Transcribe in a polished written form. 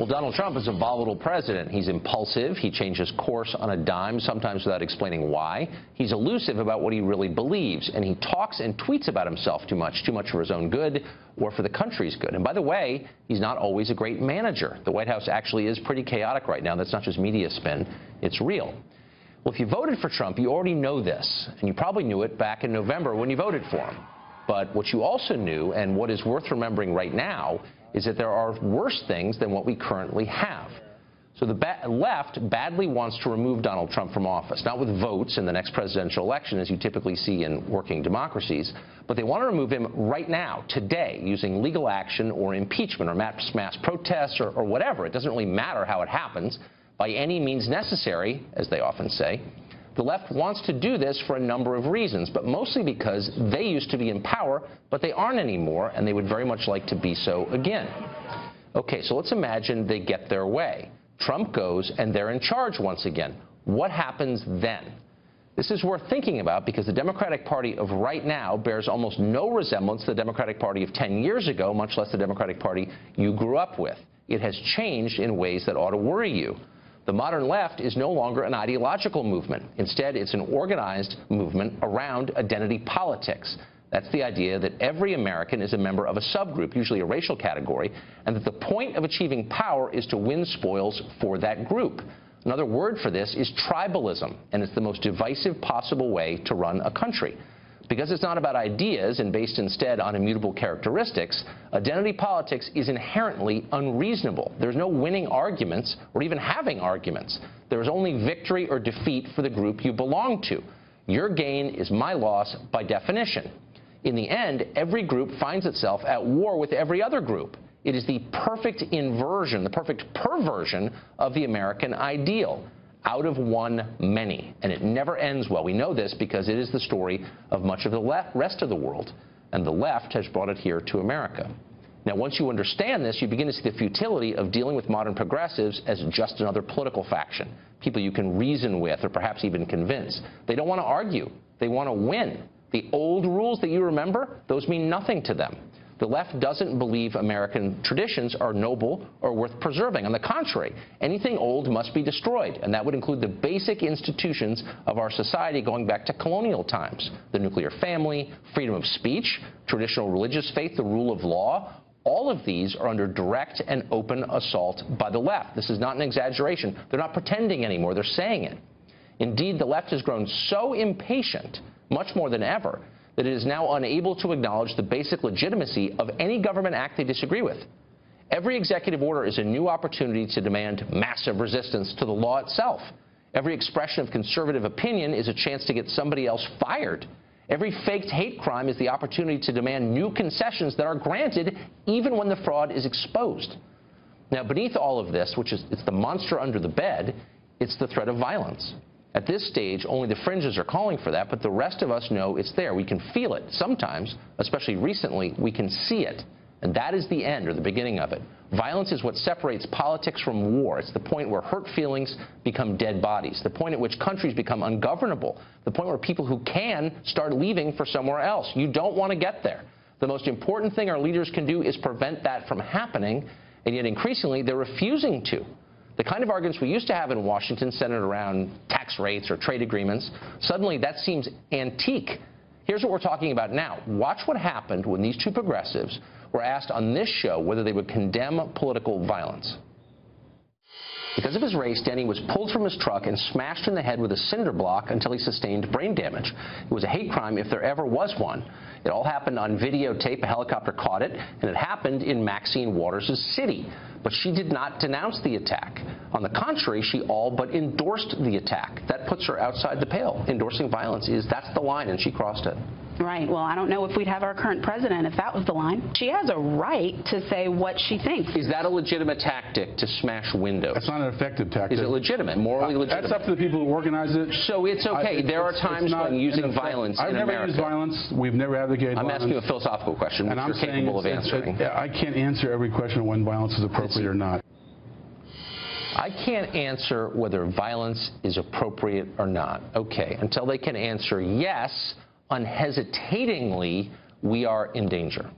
Well, Donald Trump is a volatile president. He's impulsive. He changes course on a dime, sometimes without explaining why. He's elusive about what he really believes, and he talks and tweets about himself too much for his own good or for the country's good. And by the way, he's not always a great manager. The White House actually is pretty chaotic right now. That's not just media spin. It's real. Well, if you voted for Trump, you already know this, and you probably knew it back in November when you voted for him. But what you also knew, and what is worth remembering right now, is that there are worse things than what we currently have. So the left badly wants to remove Donald Trump from office, not with votes in the next presidential election, as you typically see in working democracies, but they want to remove him right now, today, using legal action or impeachment or mass protests or whatever. It doesn't really matter how it happens, by any means necessary, as they often say. The left wants to do this for a number of reasons, but mostly because they used to be in power, but they aren't anymore, and they would very much like to be so again. Okay, so let's imagine they get their way. Trump goes, and they're in charge once again. What happens then? This is worth thinking about because the Democratic Party of right now bears almost no resemblance to the Democratic Party of 10 years ago, much less the Democratic Party you grew up with. It has changed in ways that ought to worry you. The modern left is no longer an ideological movement. Instead, it's an organized movement around identity politics. That's the idea that every American is a member of a subgroup, usually a racial category, and that the point of achieving power is to win spoils for that group. Another word for this is tribalism, and it's the most divisive possible way to run a country. Because it's not about ideas and based instead on immutable characteristics, identity politics is inherently unreasonable. There's no winning arguments or even having arguments. There is only victory or defeat for the group you belong to. Your gain is my loss by definition. In the end, every group finds itself at war with every other group. It is the perfect inversion, the perfect perversion of the American ideal. Out of one, many. And it never ends well. We know this because it is the story of much of the rest of the world. And the left has brought it here to America. Now, once you understand this, you begin to see the futility of dealing with modern progressives as just another political faction, people you can reason with or perhaps even convince. They don't want to argue. They want to win. The old rules that you remember, those mean nothing to them. The left doesn't believe American traditions are noble or worth preserving. On the contrary, anything old must be destroyed, and that would include the basic institutions of our society going back to colonial times. The nuclear family, freedom of speech, traditional religious faith, the rule of law. All of these are under direct and open assault by the left. This is not an exaggeration. They're not pretending anymore. They're saying it. Indeed, the left has grown so impatient, much more than ever, that it is now unable to acknowledge the basic legitimacy of any government act they disagree with. Every executive order is a new opportunity to demand massive resistance to the law itself. Every expression of conservative opinion is a chance to get somebody else fired. Every faked hate crime is the opportunity to demand new concessions that are granted even when the fraud is exposed. Now, beneath all of this, it's the monster under the bed, it's the threat of violence. At this stage, only the fringes are calling for that, but the rest of us know it's there. We can feel it. Sometimes, especially recently, we can see it. And that is the end or the beginning of it. Violence is what separates politics from war. It's the point where hurt feelings become dead bodies, the point at which countries become ungovernable, the point where people who can start leaving for somewhere else. You don't want to get there. The most important thing our leaders can do is prevent that from happening, and yet increasingly they're refusing to. The kind of arguments we used to have in Washington centered around tax rates or trade agreements, suddenly that seems antique. Here's what we're talking about now. Watch what happened when these two progressives were asked on this show whether they would condemn political violence. Because of his race, Denny was pulled from his truck and smashed in the head with a cinder block until he sustained brain damage. It was a hate crime if there ever was one. It all happened on videotape. A helicopter caught it, and it happened in Maxine Waters' city. But she did not denounce the attack. On the contrary, she all but endorsed the attack. That puts her outside the pale. Endorsing violence that's the line, and she crossed it. Right. Well, I don't know if we'd have our current president if that was the line. She has a right to say what she thinks. Is that a legitimate tactic to smash windows? That's not an effective tactic. Is it legitimate, morally legitimate? That's up to the people who organize it. So it's okay. There are times when using violence in America. I've never used violence. We've never advocated violence. I'm asking you a philosophical question, which you're capable of answering. I can't answer every question when violence is appropriate or not. I can't answer whether violence is appropriate or not. Okay, until they can answer yes, unhesitatingly, we are in danger.